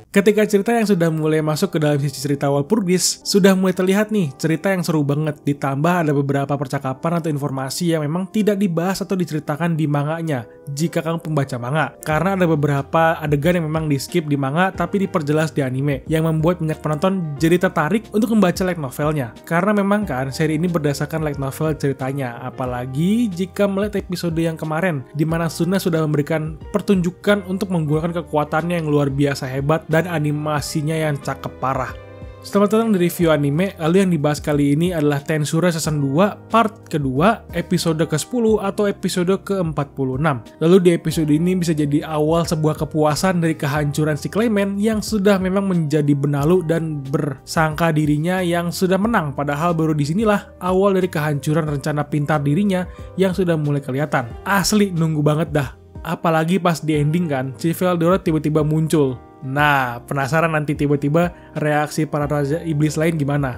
Ketika cerita yang sudah mulai masuk ke dalam sisi cerita Walpurgis, sudah mulai terlihat nih cerita yang seru banget, ditambah ada beberapa percakapan atau informasi yang memang tidak dibahas atau diceritakan di manganya jika kamu pembaca manga. Karena ada beberapa adegan yang memang di skip di manga tapi diperjelas di anime, yang membuat banyak penonton jadi tertarik untuk membaca light novelnya. Karena memang kan seri ini berdasarkan light novel ceritanya, apalagi jika melihat episode yang kemarin di mana Suna sudah memberikan pertunjukan untuk menggunakan kekuatannya yang luar biasa hebat dan animasinya yang cakep parah. Selamat datang di review anime, lalu yang dibahas kali ini adalah Tensura Season 2 part kedua, episode ke-10 atau episode ke-46. Lalu di episode ini bisa jadi awal sebuah kepuasan dari kehancuran si Clayman yang sudah memang menjadi benalu dan bersangka dirinya yang sudah menang, padahal baru disinilah awal dari kehancuran rencana pintar dirinya yang sudah mulai kelihatan. Asli nunggu banget dah. Apalagi pas di ending kan, si Veldora tiba-tiba muncul. Nah, penasaran nanti tiba-tiba reaksi para Raja Iblis lain gimana?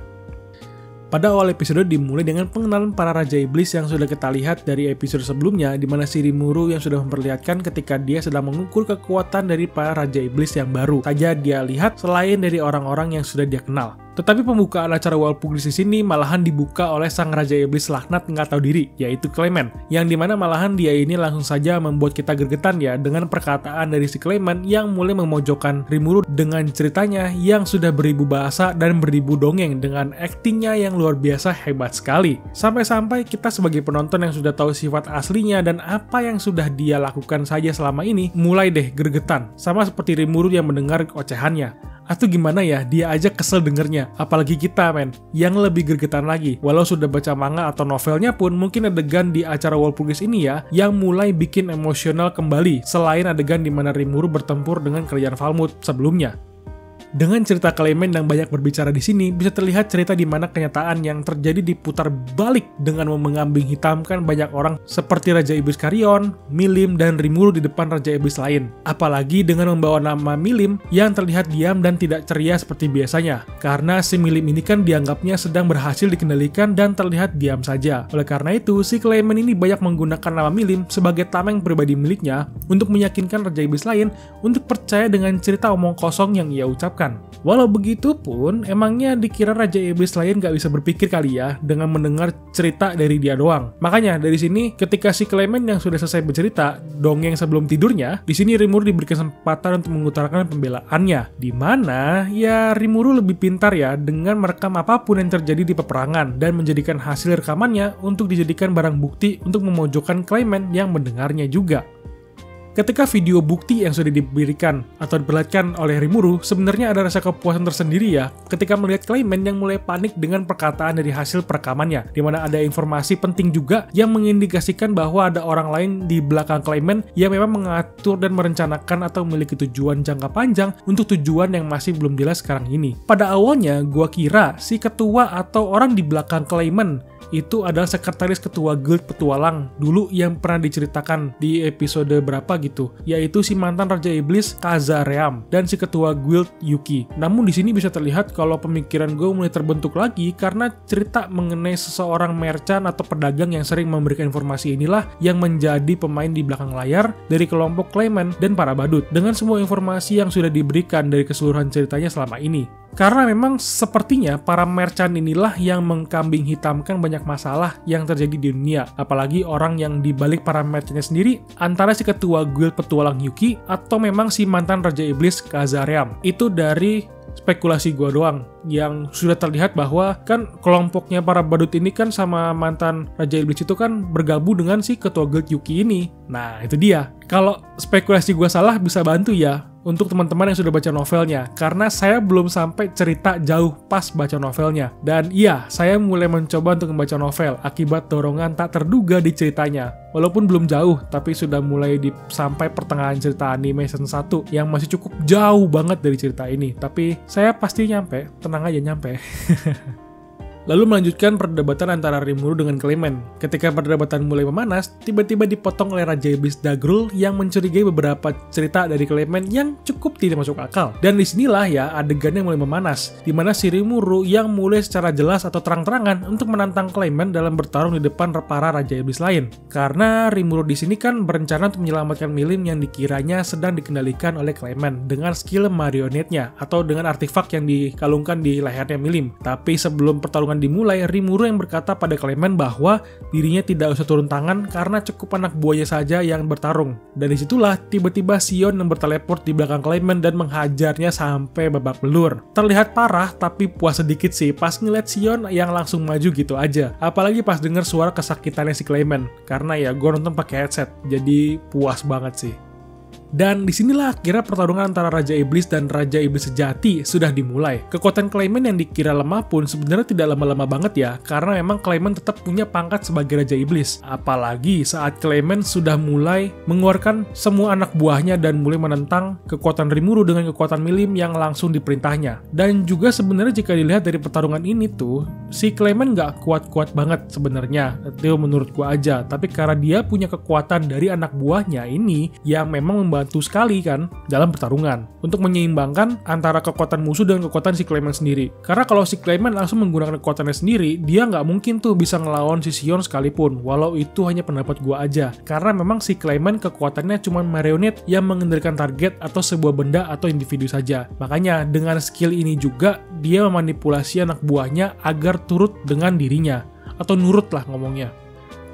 Pada awal episode dimulai dengan pengenalan para Raja Iblis yang sudah kita lihat dari episode sebelumnya, di mana si Rimuru yang sudah memperlihatkan ketika dia sedang mengukur kekuatan dari para Raja Iblis yang baru saja dia lihat selain dari orang-orang yang sudah dia kenal. Tetapi pembukaan acara Walpurgis di sini malahan dibuka oleh sang Raja Iblis laknat nggak tahu diri, yaitu Clayman, yang dimana malahan dia ini langsung saja membuat kita gergetan ya dengan perkataan dari si Clayman yang mulai memojokkan Rimuru dengan ceritanya yang sudah beribu bahasa dan beribu dongeng dengan aktingnya yang luar biasa hebat sekali. Sampai-sampai kita sebagai penonton yang sudah tahu sifat aslinya dan apa yang sudah dia lakukan saja selama ini, mulai deh gergetan, sama seperti Rimuru yang mendengar ocehannya. Atau gimana ya, dia aja kesel dengernya. Apalagi kita men, yang lebih gergetan lagi. Walau sudah baca manga atau novelnya pun, mungkin adegan di acara Walpurgis ini ya, yang mulai bikin emosional kembali. Selain adegan di mana Rimuru bertempur dengan kerajaan Falmouth sebelumnya. Dengan cerita Clayman yang banyak berbicara di sini, bisa terlihat cerita di mana kenyataan yang terjadi diputar balik dengan mengambing hitamkan banyak orang seperti Raja Iblis Carrion, Milim, dan Rimuru di depan Raja Iblis lain. Apalagi dengan membawa nama Milim yang terlihat diam dan tidak ceria seperti biasanya. Karena si Milim ini kan dianggapnya sedang berhasil dikendalikan dan terlihat diam saja. Oleh karena itu, si Clayman ini banyak menggunakan nama Milim sebagai tameng pribadi miliknya untuk meyakinkan Raja Iblis lain untuk percaya dengan cerita omong kosong yang ia ucapkan. Walau begitu pun, emangnya dikira Raja Iblis lain gak bisa berpikir kali ya dengan mendengar cerita dari dia doang. Makanya dari sini ketika si Clayman yang sudah selesai bercerita dongeng sebelum tidurnya, di sini Rimuru diberi kesempatan untuk mengutarakan pembelaannya. Di mana ya Rimuru lebih pintar ya dengan merekam apapun yang terjadi di peperangan dan menjadikan hasil rekamannya untuk dijadikan barang bukti untuk memojokkan Clayman yang mendengarnya juga. Ketika video bukti yang sudah diberikan atau diperlihatkan oleh Rimuru, sebenarnya ada rasa kepuasan tersendiri ya ketika melihat Clayman yang mulai panik dengan perkataan dari hasil perekamannya, di mana ada informasi penting juga yang mengindikasikan bahwa ada orang lain di belakang Clayman yang memang mengatur dan merencanakan atau memiliki tujuan jangka panjang untuk tujuan yang masih belum jelas sekarang ini. Pada awalnya, gua kira si ketua atau orang di belakang Clayman itu adalah sekretaris ketua guild petualang dulu yang pernah diceritakan di episode berapa gitu, yaitu si mantan Raja Iblis Kazaream dan si ketua guild Yuki. Namun di sini bisa terlihat kalau pemikiran gue mulai terbentuk lagi karena cerita mengenai seseorang merchant atau pedagang yang sering memberikan informasi inilah yang menjadi pemain di belakang layar dari kelompok Clayman dan para badut dengan semua informasi yang sudah diberikan dari keseluruhan ceritanya selama ini. Karena memang sepertinya para merchant inilah yang mengkambing hitamkan banyak masalah yang terjadi di dunia. Apalagi orang yang dibalik para merchantnya sendiri antara si ketua guild petualang Yuki atau memang si mantan Raja Iblis Kazaream. Itu dari spekulasi gua doang, yang sudah terlihat bahwa kan kelompoknya para badut ini kan sama mantan Raja Iblis itu kan bergabung dengan si ketua guild Yuki ini. Nah itu dia. Kalau spekulasi gua salah bisa bantu ya untuk teman-teman yang sudah baca novelnya, karena saya belum sampai cerita jauh pas baca novelnya. Dan iya, saya mulai mencoba untuk membaca novel akibat dorongan tak terduga di ceritanya. Walaupun belum jauh, tapi sudah mulai sampai pertengahan cerita anime season 1 yang masih cukup jauh banget dari cerita ini. Tapi saya pasti nyampe, tenang aja nyampe. Lalu melanjutkan perdebatan antara Rimuru dengan Clement. Ketika perdebatan mulai memanas, tiba-tiba dipotong oleh Raja Iblis Dagrul yang mencurigai beberapa cerita dari Clement yang cukup tidak masuk akal. Dan disinilah ya adegan yang mulai memanas, di mana si Rimuru yang mulai secara jelas atau terang-terangan untuk menantang Clement dalam bertarung di depan para Raja Iblis lain. Karena Rimuru di sini kan berencana untuk menyelamatkan Milim yang dikiranya sedang dikendalikan oleh Clement dengan skill marionetnya atau dengan artefak yang dikalungkan di lehernya Milim. Tapi sebelum pertarungan dimulai, Rimuru yang berkata pada Clement bahwa dirinya tidak usah turun tangan karena cukup anak buahnya saja yang bertarung. Dan disitulah tiba-tiba Sion yang berteleport di belakang Clement dan menghajarnya sampai babak belur. Terlihat parah tapi puas sedikit sih pas ngeliat Sion yang langsung maju gitu aja. Apalagi pas denger suara kesakitannya si Clement. Karena ya gue nonton pakai headset, jadi puas banget sih. Dan disinilah akhirnya pertarungan antara Raja Iblis dan Raja Iblis Sejati sudah dimulai. Kekuatan Clement yang dikira lemah pun sebenarnya tidak lama-lama banget ya, karena memang Clement tetap punya pangkat sebagai Raja Iblis. Apalagi saat Clement sudah mulai mengeluarkan semua anak buahnya dan mulai menentang kekuatan Rimuru dengan kekuatan Milim yang langsung diperintahnya. Dan juga sebenarnya jika dilihat dari pertarungan ini tuh, si Clement nggak kuat-kuat banget sebenarnya, itu menurut gua aja. Tapi karena dia punya kekuatan dari anak buahnya ini yang memang membantu sekali kan dalam pertarungan untuk menyeimbangkan antara kekuatan musuh dan kekuatan si Clement sendiri. Karena kalau si Clement langsung menggunakan kekuatannya sendiri, dia nggak mungkin tuh bisa ngelawan si Sion sekalipun, walau itu hanya pendapat gua aja. Karena memang si Clement kekuatannya cuma marionet yang mengendalikan target atau sebuah benda atau individu saja. Makanya dengan skill ini juga dia memanipulasi anak buahnya agar turut dengan dirinya atau nurut lah ngomongnya.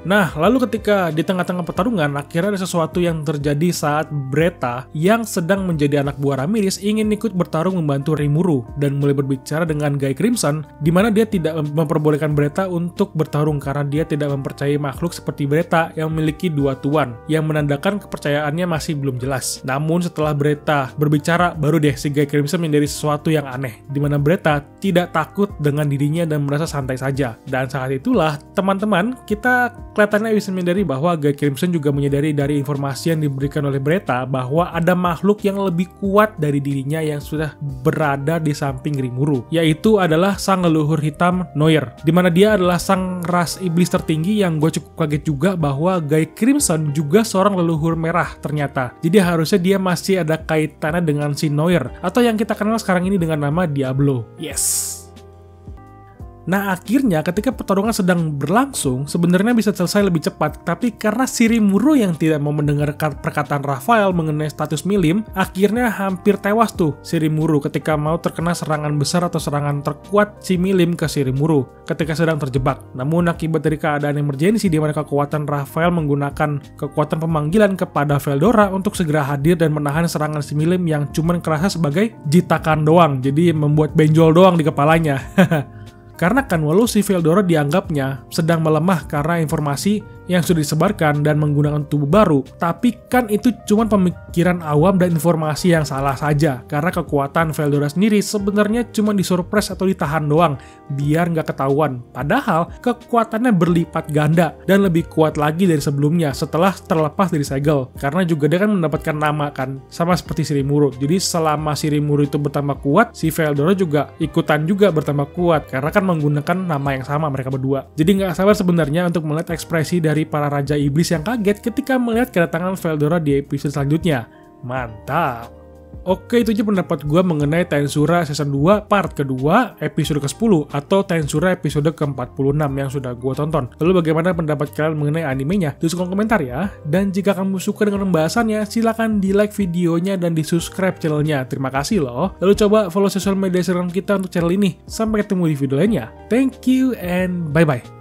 Nah, lalu ketika di tengah-tengah pertarungan, akhirnya ada sesuatu yang terjadi saat Bretta yang sedang menjadi anak buah Ramirez ingin ikut bertarung membantu Rimuru dan mulai berbicara dengan Guy Crimson, di mana dia tidak memperbolehkan Bretta untuk bertarung karena dia tidak mempercayai makhluk seperti Bretta yang memiliki dua tuan, yang menandakan kepercayaannya masih belum jelas. Namun setelah Bretta berbicara, baru deh si Guy Crimson menjadi sesuatu yang aneh, di mana Bretta tidak takut dengan dirinya dan merasa santai saja. Dan saat itulah, teman-teman, kita kelihatannya bisa menyadari bahwa Guy Crimson juga menyadari dari informasi yang diberikan oleh Bretta bahwa ada makhluk yang lebih kuat dari dirinya yang sudah berada di samping Rimuru, yaitu adalah sang leluhur hitam Noir, di mana dia adalah sang ras iblis tertinggi yang gue cukup kaget juga bahwa Guy Crimson juga seorang leluhur merah ternyata. Jadi harusnya dia masih ada kaitannya dengan si Noir, atau yang kita kenal sekarang ini dengan nama Diablo. Yes! Nah akhirnya ketika pertarungan sedang berlangsung, sebenarnya bisa selesai lebih cepat, tapi karena si Rimuru yang tidak mau mendengar perkataan Raphael mengenai status Milim, akhirnya hampir tewas tuh si Rimuru ketika mau terkena serangan besar atau serangan terkuat si Milim ke si Rimuru ketika sedang terjebak. Namun akibat dari keadaan emergensi di mana kekuatan Raphael menggunakan kekuatan pemanggilan kepada Veldora untuk segera hadir dan menahan serangan si Milim yang cuman kerasa sebagai jitakan doang, jadi membuat benjol doang di kepalanya. Karena kan walau si Veldora dianggapnya sedang melemah karena informasi yang sudah disebarkan dan menggunakan tubuh baru, tapi kan itu cuma pemikiran awam dan informasi yang salah saja. Karena kekuatan Veldora sendiri sebenarnya cuma disurprise atau ditahan doang, biar nggak ketahuan. Padahal kekuatannya berlipat ganda dan lebih kuat lagi dari sebelumnya setelah terlepas dari segel. Karena juga dia kan mendapatkan nama kan, sama seperti si Rimuru. Jadi selama si Rimuru itu bertambah kuat, si Veldora juga ikutan juga bertambah kuat, karena kan menggunakan nama yang sama mereka berdua. Jadi nggak sabar sebenarnya untuk melihat ekspresi dari para Raja Iblis yang kaget ketika melihat kedatangan Veldora di episode selanjutnya. Mantap! Oke, itu aja pendapat gue mengenai Tensura Season 2 part kedua episode ke-10 atau Tensura episode ke-46 yang sudah gue tonton. Lalu bagaimana pendapat kalian mengenai animenya? Tulis kolom komentar ya. Dan jika kamu suka dengan pembahasannya, silahkan di like videonya dan di subscribe channelnya. Terima kasih loh. Lalu coba follow sosial media Instagram kita untuk channel ini. Sampai ketemu di video lainnya. Thank you and bye-bye.